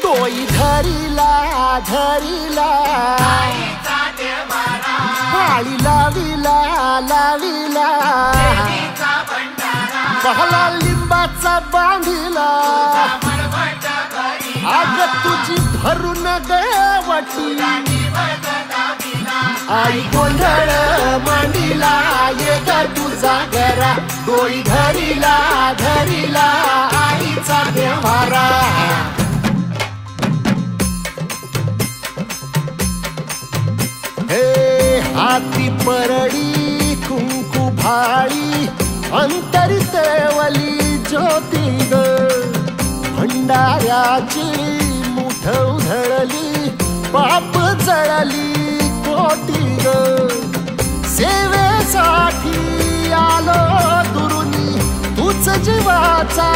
डोई धरीला धरीला पाळी लाविला लाविला पहला लिंबाचा बांधिला आग तुझी भरून गवटी आई गोंधळ मांडीला ये ग तुझा घरा डोई धरीला धरीला आईचा देवारा हे हाती परडी कुंकू भाळी अंतरितवली ज्योती ग भंडाऱ्याची मुठ उधळली पाप जळली कोटी ग सेवेसाठी आलो दुरुनी तूच जीवाचा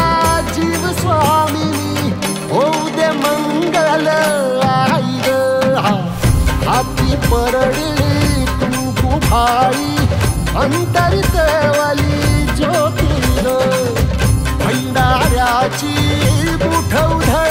जीव स्वामिनी होऊ दे मंगल आई ग हाती परडी कुंकू भाळी अंतरितवली ज्योती ग भंडाऱ्याची मुठ उधळली